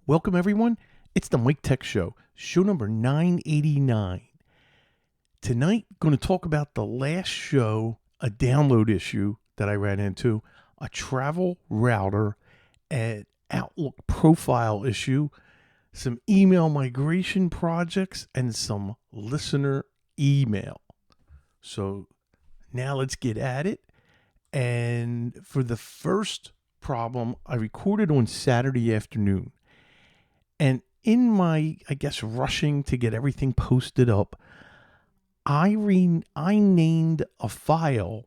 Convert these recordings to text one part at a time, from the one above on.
Welcome, everyone. It's the Mike Tech Show, show number 989. Tonight, going to talk about the last show, a download issue that I ran into, a travel router, an Outlook profile issue, some email migration projects, and some listener email. So now let's get at it. And for the first problem, I recorded on Saturday afternoon. And in my, rushing to get everything posted up, I named a file,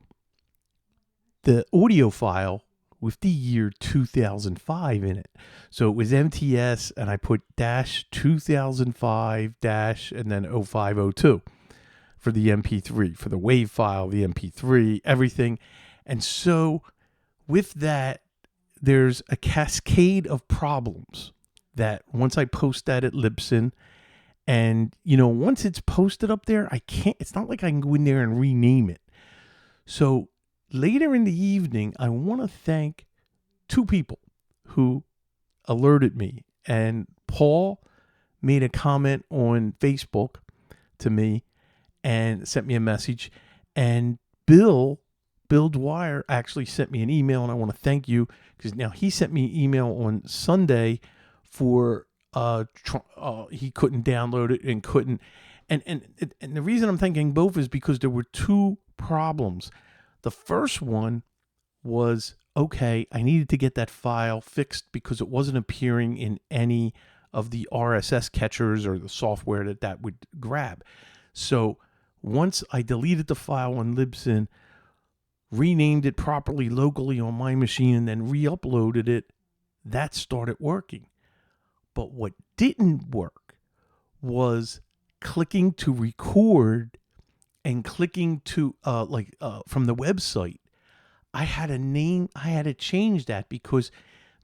the audio file, with the year 2005 in it. So it was MTS, and I put -2005 and then 0502 for the MP3, for the WAV file, the MP3, everything. And so with that, there's a cascade of problems that once I post that at Libsyn, and once it's posted up there, it's not like I can go in there and rename it. So later in the evening, I want to thank two people who alerted me. And Paul made a comment on Facebook to me and sent me a message. And Bill Dwyer actually sent me an email, and I want to thank you because now he sent me an email on Sunday for he couldn't download it and couldn't. And the reason I'm thanking both is because there were two problems. The first one was, okay, I needed to get that file fixed because it wasn't appearing in any of the RSS catchers or the software that would grab. So once I deleted the file on Libsyn, renamed it properly locally on my machine, and then re-uploaded it, that started working. But what didn't work was clicking to record and clicking to from the website. I had to change that because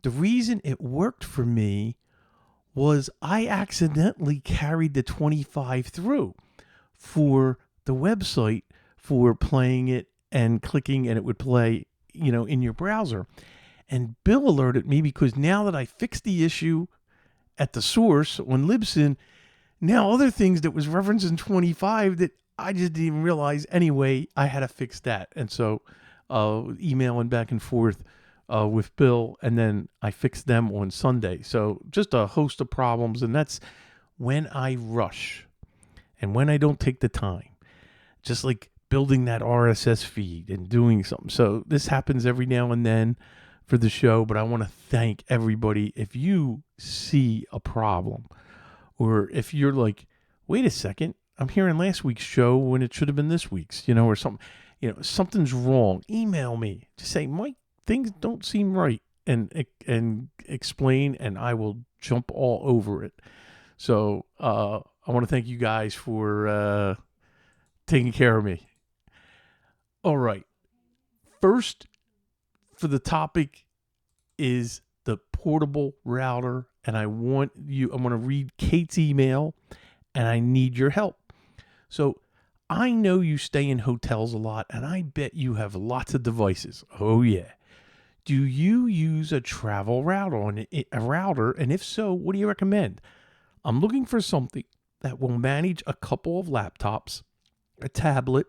the reason it worked for me was I accidentally carried the 25 through for the website for playing it and clicking, and it would play, in your browser. And Bill alerted me because now that I fixed the issue at the source on Libsyn, now other things that was referenced in 25 that I just didn't even realize anyway, I had to fix that. And so emailing back and forth with Bill, and then I fixed them on Sunday. So just a host of problems, and that's when I rush and when I don't take the time, just like building that RSS feed and doing something. So this happens every now and then for the show, but I want to thank everybody. If you see a problem, or if you're like, wait a second, I'm hearing last week's show when it should have been this week's, or something, something's wrong, email me. Just say, Mike, things don't seem right, and explain, and I will jump all over it. So I want to thank you guys for taking care of me. All right. First, for the topic is the portable router, and I'm going to read Kate's email, and I need your help. So I know you stay in hotels a lot, and I bet you have lots of devices. Oh yeah. Do you use a travel router, and if so, what do you recommend? I'm looking for something that will manage a couple of laptops, a tablet,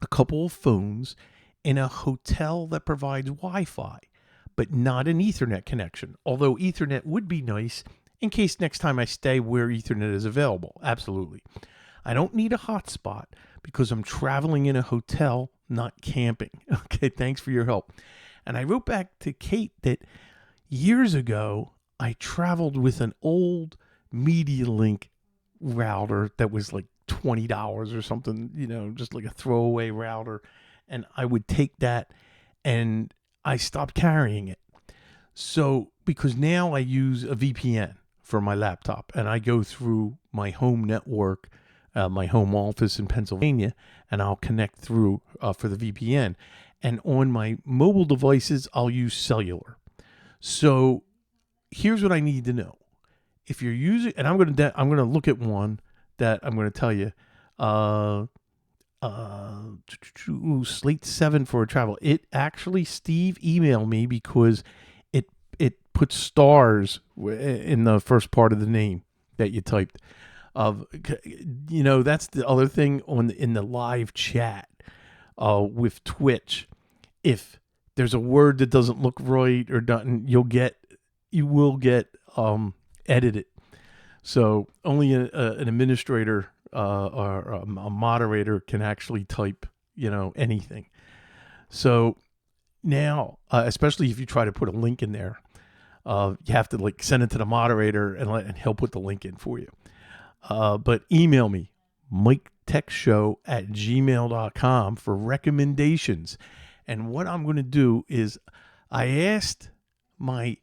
a couple of phones, in a hotel that provides Wi-Fi, but not an Ethernet connection. Although Ethernet would be nice in case next time I stay where Ethernet is available. Absolutely. I don't need a hotspot because I'm traveling in a hotel, not camping. Okay, thanks for your help. And I wrote back to Kate that years ago, I traveled with an old MediaLink router that was like $20 or something, just like a throwaway router. And I would take that, and I stopped carrying it. So, because now I use a VPN for my laptop, and I go through my home network, my home office in Pennsylvania, and I'll connect through for the VPN. And on my mobile devices, I'll use cellular. So here's what I need to know. If you're using, and I'm going to look at one that I'm going to tell you, Slate 7 for a travel. It actually, Steve emailed me because it put stars in the first part of the name that you typed. That's the other thing in the live chat with Twitch. If there's a word that doesn't look right or nothing, you will get edited. So only an administrator or a moderator can actually type, anything. So now, especially if you try to put a link in there, you have to send it to the moderator and he'll put the link in for you. But email me, miketechshow@gmail.com for recommendations. And what I'm going to do is I asked my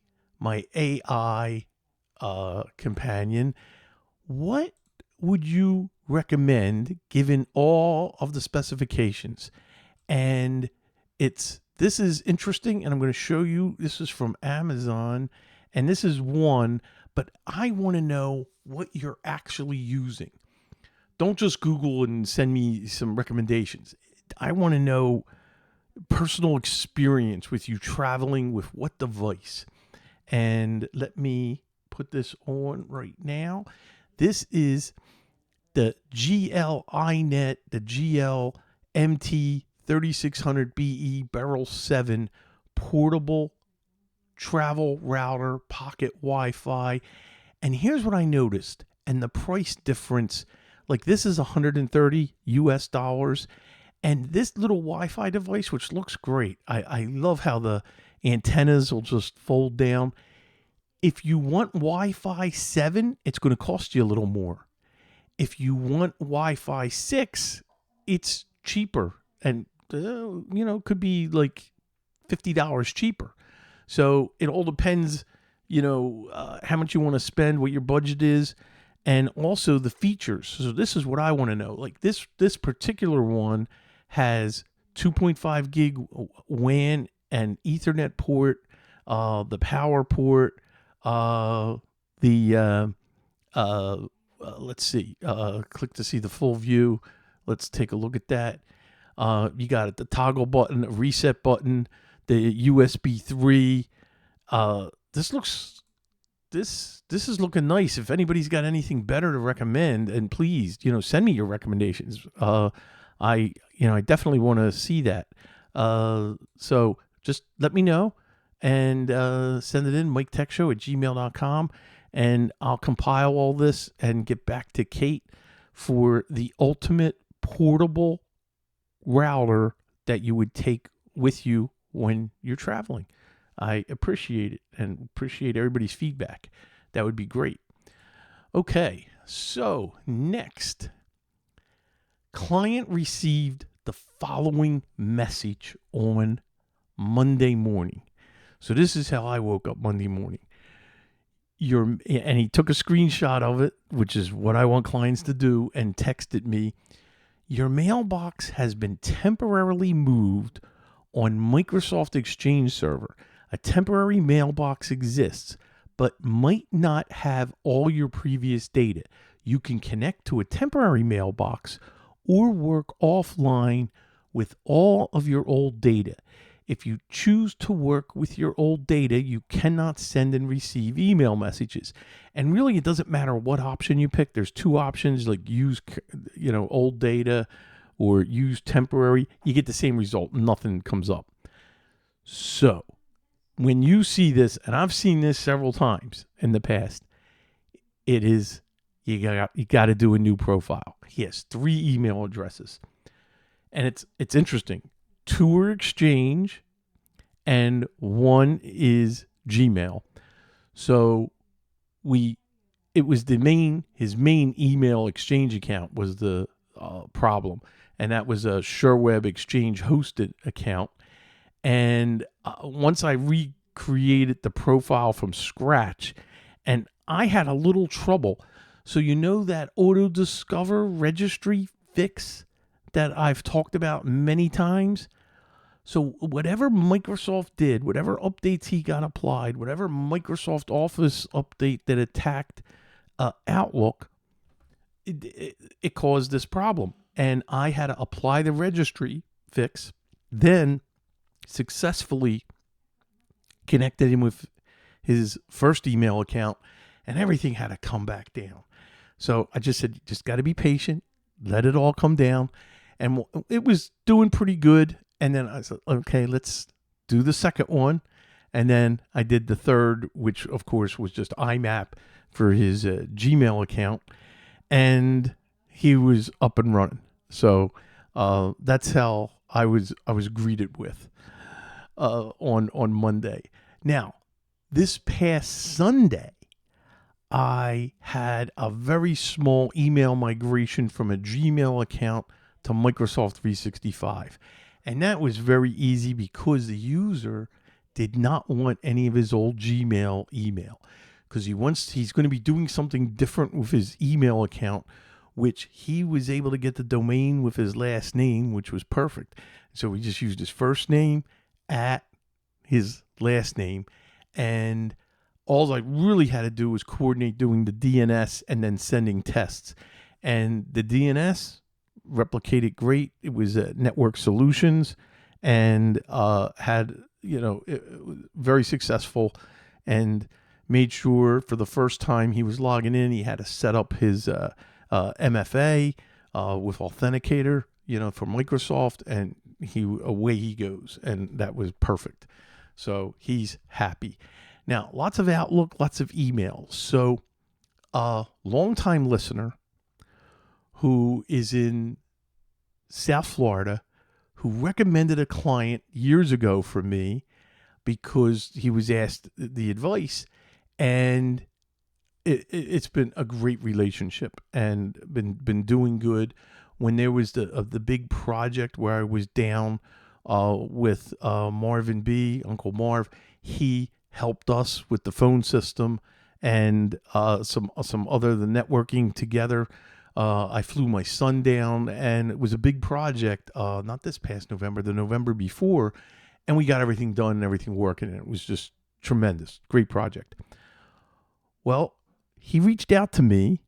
AI companion, what would you recommend given all of the specifications? And this is interesting, and I'm going to show you. This is from Amazon, and this is one, but I want to know what you're actually using. Don't just Google and send me some recommendations. I want to know personal experience with you traveling with what device. And let me put this on right now. This is the GL-iNet, the GL-MT 3600BE Barrel 7 portable travel router, pocket Wi-Fi. And here's what I noticed, and the price difference. This is $130 US, and this little Wi-Fi device, which looks great. I love how the antennas will just fold down. If you want Wi-Fi 7, it's going to cost you a little more. If you want Wi-Fi 6, it's cheaper, and could be like $50 cheaper. So it all depends, how much you want to spend, what your budget is, and also the features. So this is what I want to know. This particular one has 2.5 gig WAN and Ethernet port, the power port, let's see, click to see the full view. Let's take a look at that. You got the toggle button, a reset button, the USB 3. This is looking nice. If anybody's got anything better to recommend, and please, send me your recommendations. I definitely want to see that. So just let me know and send it in, miketechshow@gmail.com, and I'll compile all this and get back to Kate for the ultimate portable router that you would take with you when you're traveling. I appreciate it and appreciate everybody's feedback. That would be great. Okay, so next, client received the following message on Monday morning. So this is how I woke up Monday morning. And he took a screenshot of it, which is what I want clients to do, and texted me, your mailbox has been temporarily moved on Microsoft Exchange Server. A temporary mailbox exists, but might not have all your previous data. You can connect to a temporary mailbox or work offline with all of your old data. If you choose to work with your old data, you cannot send and receive email messages. And really, it doesn't matter what option you pick. There's two options, like use, old data or use temporary. You get the same result. Nothing comes up. So when you see this, and I've seen this several times in the past, it is, you got to do a new profile. He has 3 email addresses. And it's interesting. 2 are Exchange and 1 is Gmail. So it was his main email Exchange account was the problem. And that was a SureWeb Exchange hosted account. And once I recreated the profile from scratch, and I had a little trouble. So that auto discover registry fix that I've talked about many times. So whatever Microsoft did, whatever updates he got applied, whatever Microsoft Office update that attacked Outlook, it caused this problem. And I had to apply the registry fix, then successfully connected him with his first email account, and everything had to come back down. So I just said, you just got to be patient, let it all come down. And it was doing pretty good. And then I said, okay, let's do the second one. And then I did the third, which of course was just IMAP for his Gmail account. And he was up and running. So that's how I was greeted with on Monday. Now, this past Sunday, I had a very small email migration from a Gmail account to Microsoft 365. And that was very easy because the user did not want any of his old Gmail email, because he's going to be doing something different with his email account, which he was able to get the domain with his last name, which was perfect. So he just used his first name at his last name, and all I really had to do was coordinate doing the DNS and then sending tests. And the DNS replicated great. It was Network Solutions, and had, very successful, and made sure for the first time he was logging in, he had to set up his MFA with Authenticator, for Microsoft, and away he goes. And that was perfect. So he's happy. Now, lots of Outlook, lots of emails. So a longtime listener who is in South Florida, who recommended a client years ago for me because he was asked the advice, and it's been a great relationship and been doing good. When there was the big project where I was down with Marvin B, Uncle Marv, he helped us with the phone system and some other the networking together. I flew my son down, and it was a big project. Not this past November, the November before, and we got everything done and everything working, and it was just tremendous, great project. Well, he reached out to me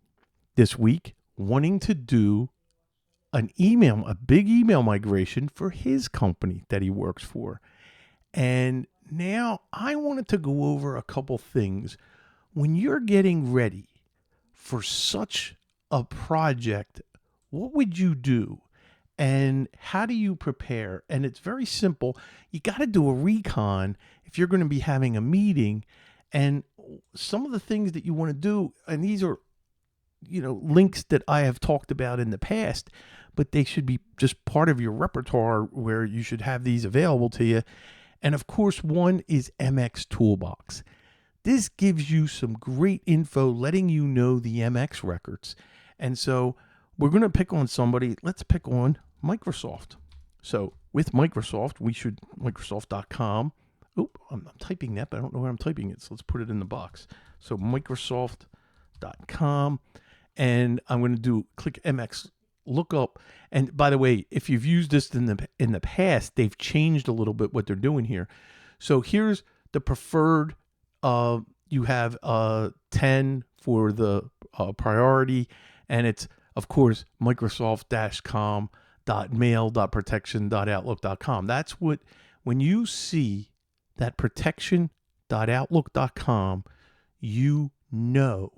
this week wanting to do a big email migration for his company that he works for. And now I wanted to go over a couple things. When you're getting ready for such a project, what would you do? And how do you prepare? And it's very simple. You got to do a recon if you're going to be having a meeting. And some of the things that you want to do, and these are, links that I have talked about in the past, but they should be just part of your repertoire where you should have these available to you. And of course, one is MX Toolbox. This gives you some great info, letting you know the MX records. And so we're going to pick on somebody. Let's pick on Microsoft. So with Microsoft, Microsoft.com. I'm typing that, but I don't know where I'm typing it. So let's put it in the box. So Microsoft.com. And I'm going to click MX lookup. And by the way, if you've used this in the past, they've changed a little bit what they're doing here. So here's the preferred. You have 10 for the priority, and it's, of course, Microsoft.com.mail.protection.outlook.com. That's what, when you see that protection.outlook.com, you know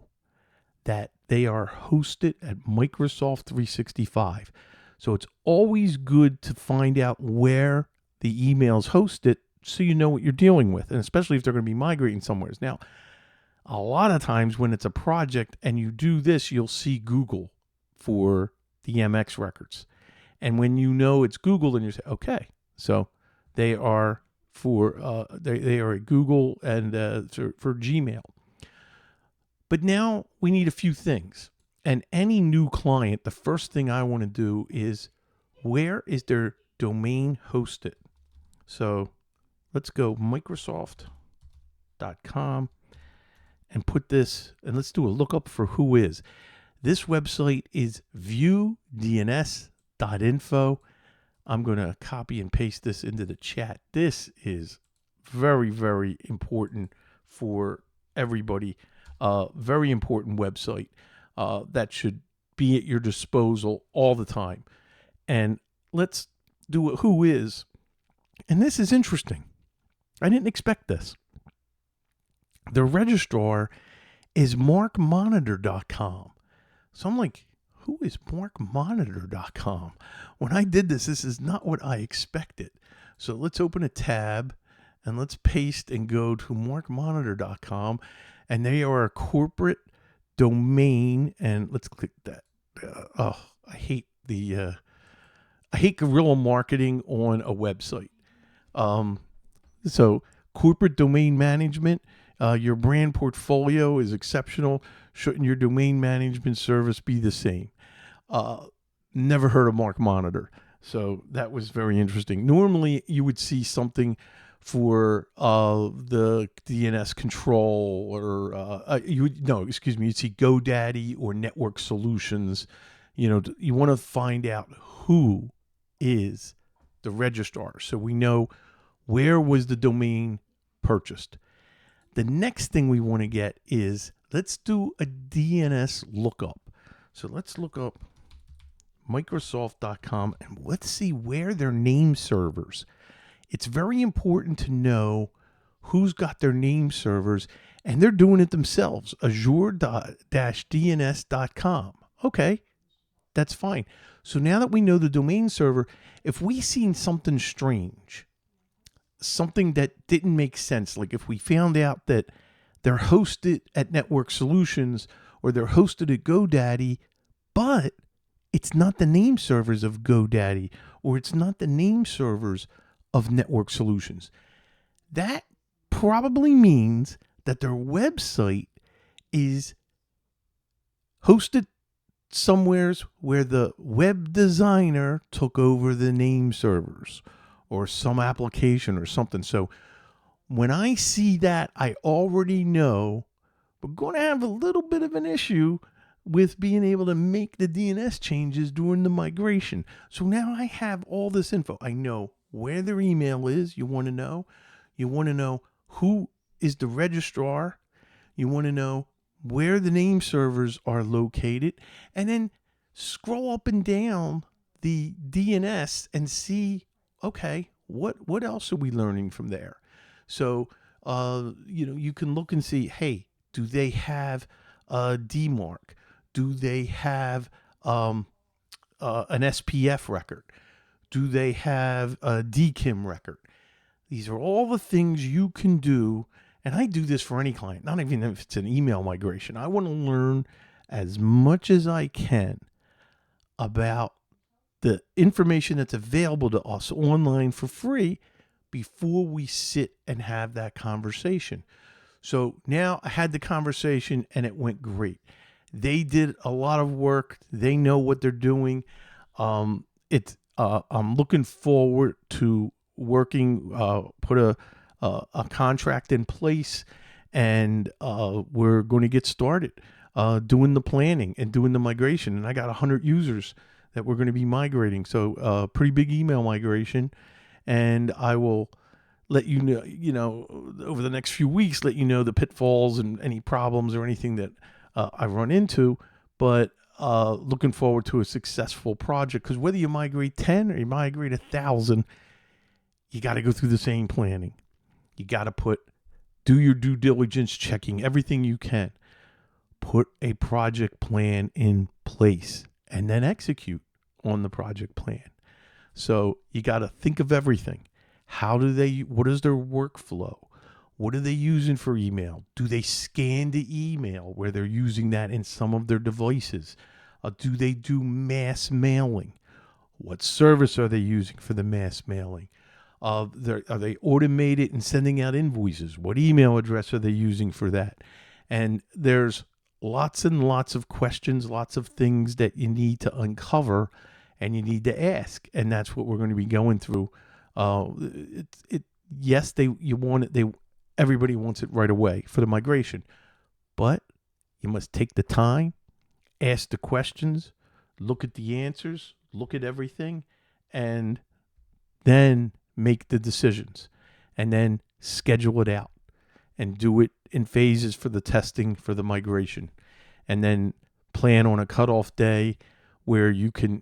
that they are hosted at Microsoft 365. So it's always good to find out where the email's hosted so you know what you're dealing with, and especially if they're going to be migrating somewhere. Now, a lot of times when it's a project and you do this, you'll see Google for the MX records. And when you know it's Google, then you say, okay, so they are for they are at Google and for Gmail. But now we need a few things. And any new client, the first thing I want to do is, where is their domain hosted? So let's go Microsoft.com and put this, and let's do a lookup for who is. This website is viewdns.info. I'm going to copy and paste this into the chat. This is very, very important for everybody. Very important website that should be at your disposal all the time. And let's do a who is. And this is interesting. I didn't expect this. The registrar is markmonitor.com. So I'm like, who is markmonitor.com? When I did this is not what I expected. So let's open a tab and let's paste and go to markmonitor.com. And they are a corporate domain. And let's click that. I hate guerrilla marketing on a website. So corporate domain management, your brand portfolio is exceptional. Shouldn't your domain management service be the same? Never heard of Mark Monitor. So that was very interesting. Normally you would see something for the DNS control or you'd see GoDaddy or Network Solutions. You want to find out who is the registrar. So we know where was the domain purchased. The next thing we want to get is, let's do a DNS lookup. So let's look up Microsoft.com and let's see where their name servers. It's very important to know who's got their name servers, and they're doing it themselves. Azure-DNS.com. Okay, that's fine. So now that we know the domain server, if we seen something strange, something that didn't make sense, like if we found out that they're hosted at Network Solutions or they're hosted at GoDaddy, but it's not the name servers of GoDaddy or it's not the name servers of Network Solutions, that probably means that their website is hosted somewheres where the web designer took over the name servers or some application or something. So when I see that, I already know we're going to have a little bit of an issue with being able to make the DNS changes during the migration. So now I have all this info. I know where their email is. You want to know who is the registrar. You want to know where the name servers are located, and then scroll up and down the DNS and see, okay, what else are we learning from there? So, you can look and see, hey, do they have a DMARC? Do they have an SPF record? Do they have a DKIM record? These are all the things you can do. And I do this for any client, not even if it's an email migration. I want to learn as much as I can about the information that's available to us online for free before we sit and have that conversation. So now I had the conversation and it went great. They did a lot of work. They know what they're doing. I'm looking forward to working, put a contract in place, and we're going to get started doing the planning and doing the migration. And I got 100 users that we're going to be migrating. So pretty big email migration. And I will let you know, over the next few weeks, let you know the pitfalls and any problems or anything that I run into. But looking forward to a successful project, because whether you migrate 10 or you migrate 1,000, you got to go through the same planning. You got to do your due diligence, checking everything you can. Put a project plan in place and then execute on the project plan. So you got to think of everything. What is their workflow? What are they using for email? Do they scan the email where they're using that in some of their devices? Do they do mass mailing? What service are they using for the mass mailing? Are they automated in sending out invoices? What email address are they using for that? And there's lots and lots of questions, lots of things that you need to uncover and you need to ask. And that's what we're going to be going through. Everybody wants it right away for the migration, but you must take the time, ask the questions, look at the answers, look at everything, and then make the decisions, and then schedule it out and do it in phases for the testing for the migration, and then plan on a cutoff day where you can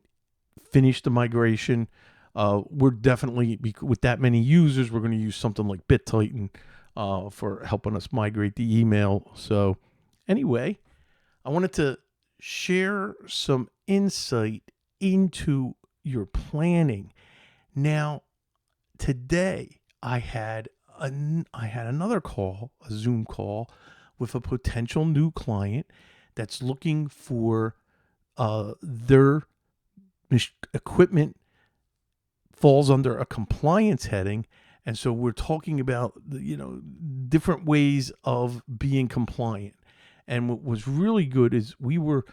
finish the migration. We're definitely, with that many users, we're going to use something like BitTitan for helping us migrate the email. So anyway, I wanted to share some insight into your planning. Now, today I had another call, a Zoom call with a potential new client that's looking for their equipment falls under a compliance heading. And so we're talking about, different ways of being compliant. And what was really good is we were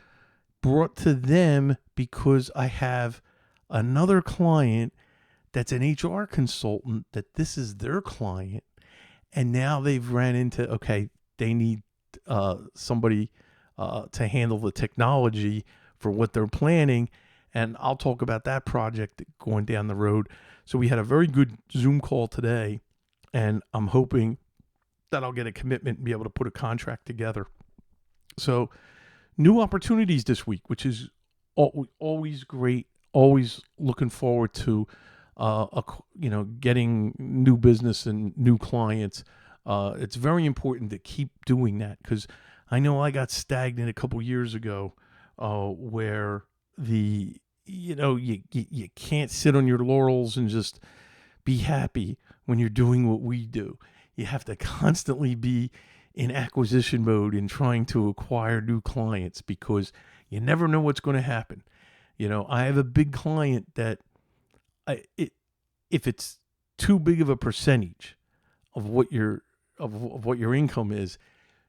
brought to them because I have another client that's an HR consultant that this is their client. And now they've ran into, okay, they need somebody to handle the technology for what they're planning. And I'll talk about that project going down the road. So we had a very good Zoom call today, and I'm hoping that I'll get a commitment and be able to put a contract together. So new opportunities this week, which is always great. Always looking forward to, getting new business and new clients. It's very important to keep doing that because I know I got stagnant a couple years ago, where you can't sit on your laurels and just be happy when you're doing what we do. You have to constantly be in acquisition mode and trying to acquire new clients because you never know what's going to happen. I have a big client that if it's too big of a percentage of what your income is,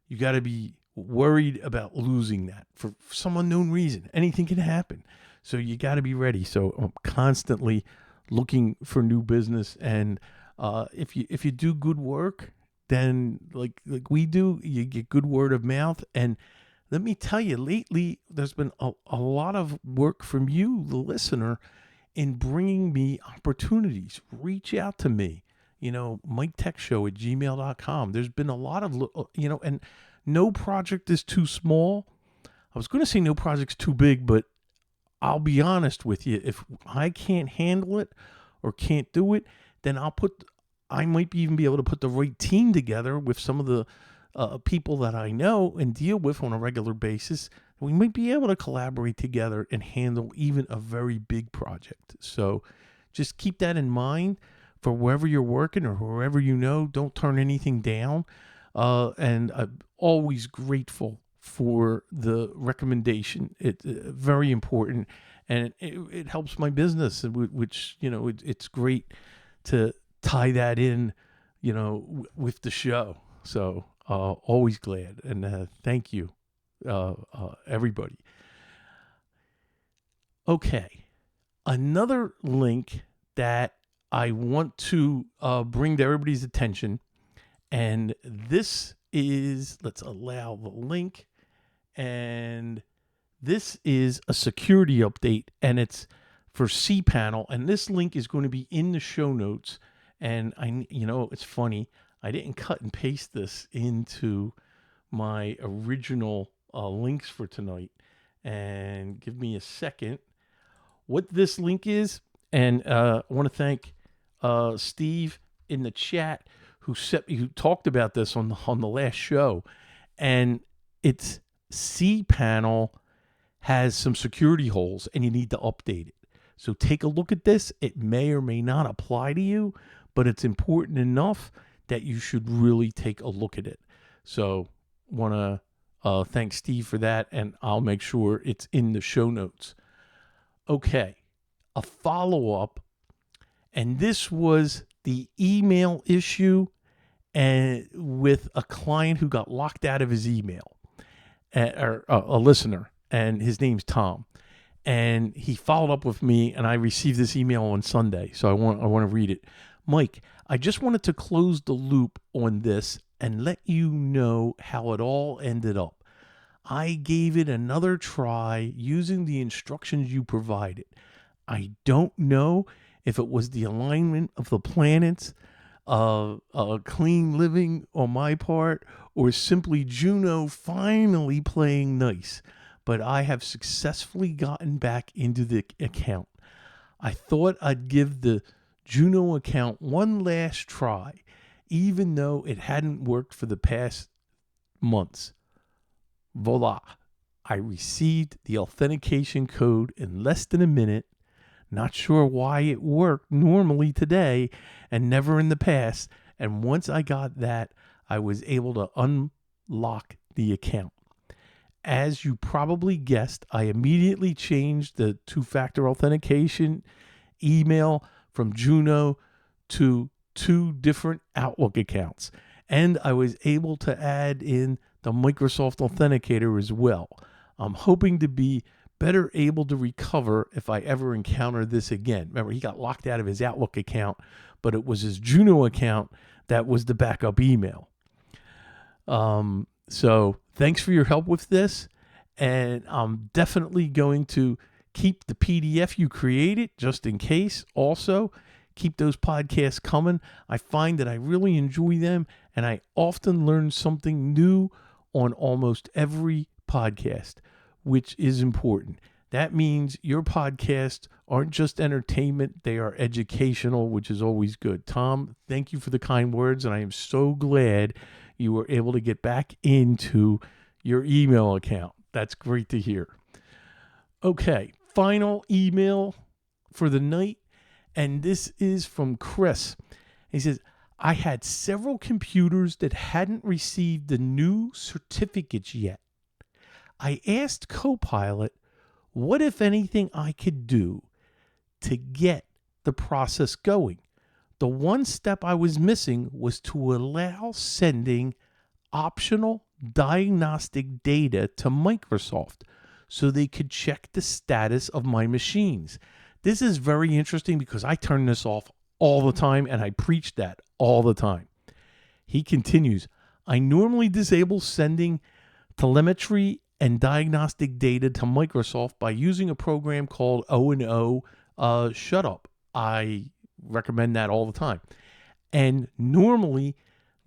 you got to be worried about losing that for some unknown reason. Anything can happen. So you got to be ready. So I'm constantly looking for new business. And if you do good work, then like we do, you get good word of mouth. And let me tell you, lately, there's been a lot of work from you, the listener, in bringing me opportunities. Reach out to me, MikeTechShow@gmail.com. There's been a lot of, and no project is too small. I was going to say no project's too big, but I'll be honest with you. If I can't handle it or can't do it, then I might even be able to put the right team together with some of the people that I know and deal with on a regular basis. We might be able to collaborate together and handle even a very big project. So just keep that in mind for wherever you're working or whoever you know. Don't turn anything down. And I'm always grateful for the recommendation. It's very important, and it helps my business, which, it's great to tie that in, with the show. So always glad, and thank you, everybody. Okay, another link that I want to bring to everybody's attention, and this is, let's allow the link, and this is a security update, and it's for cPanel, and this link is going to be in the show notes. And it's funny, I didn't cut and paste this into my original links for tonight. And give me a second. What this link is, and I want to thank Steve in the chat who talked about this on the last show, and it's cPanel has some security holes, and you need to update it. So take a look at this. It may or may not apply to you, but it's important enough that you should really take a look at it. So want to thank Steve for that, and I'll make sure it's in the show notes. Okay, a follow-up, and this was the email issue and with a client who got locked out of his email, or a listener, and his name's Tom. And he followed up with me, and I received this email on Sunday, so I want to read it. Mike, I just wanted to close the loop on this and let you know how it all ended up. I gave it another try using the instructions you provided. I don't know if it was the alignment of the planets, clean living on my part, or simply Juno finally playing nice, but I have successfully gotten back into the account. I thought I'd give the Juno account one last try, even though it hadn't worked for the past months. Voila. I received the authentication code in less than a minute. Not sure why it worked normally today and never in the past. And once I got that, I was able to unlock the account. As you probably guessed, I immediately changed the two-factor authentication email from Juno to 2 different Outlook accounts. And I was able to add in the Microsoft Authenticator as well. I'm hoping to be better able to recover if I ever encounter this again. Remember, he got locked out of his Outlook account, but it was his Juno account that was the backup email. So thanks for your help with this. And I'm definitely going to keep the PDF you created just in case. Also, keep those podcasts coming. I find that I really enjoy them, and I often learn something new on almost every podcast, which is important. That means your podcasts aren't just entertainment, they are educational, which is always good. Tom, thank you for the kind words, and I am so glad you were able to get back into your email account. That's great to hear. Okay, final email for the night, and this is from Chris. He says, I had several computers that hadn't received the new certificates yet. I asked Copilot what, if anything, I could do to get the process going. The one step I was missing was to allow sending optional diagnostic data to Microsoft so they could check the status of my machines. This is very interesting because I turn this off all the time and I preach that all the time. He continues, I normally disable sending telemetry and diagnostic data to Microsoft by using a program called O&O Shutup. I recommend that all the time. And normally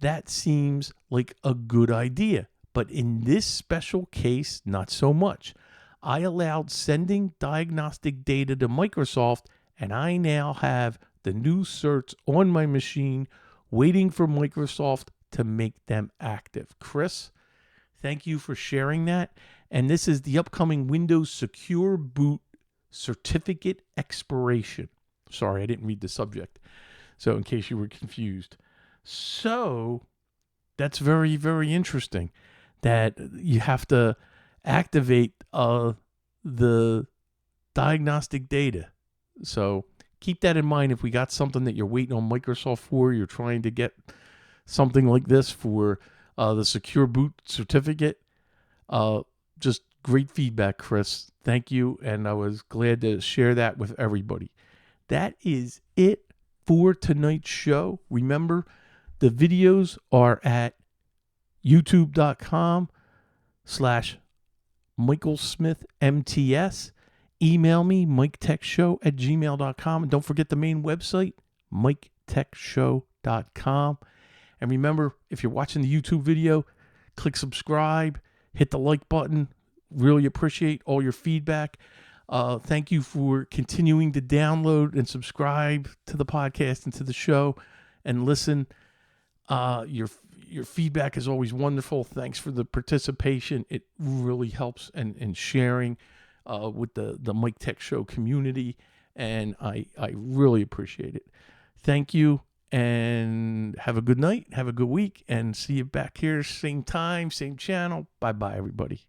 that seems like a good idea, but in this special case, not so much. I allowed sending diagnostic data to Microsoft, and I now have the new certs on my machine waiting for Microsoft to make them active. Chris, thank you for sharing that. And this is the upcoming Windows Secure Boot certificate expiration. Sorry, I didn't read the subject. So in case you were confused. So that's very, very interesting that you have to activate the diagnostic data. So keep that in mind if we got something that you're waiting on Microsoft for, you're trying to get something like this for the Secure Boot certificate. Just great feedback, Chris. Thank you, and I was glad to share that with everybody. That is it for tonight's show. Remember, the videos are at youtube.com/MichaelSmithMTS. Email me, MikeTechShow@gmail.com. And don't forget the main website, MikeTechShow.com. And remember, if you're watching the YouTube video, click subscribe, hit the like button. Really appreciate all your feedback. Thank you for continuing to download and subscribe to the podcast and to the show and listen. Your feedback is always wonderful. Thanks for the participation. It really helps and sharing with the Mike Tech Show community, and I really appreciate it. Thank you, and have a good night. Have a good week, and see you back here, same time, same channel. Bye-bye, everybody.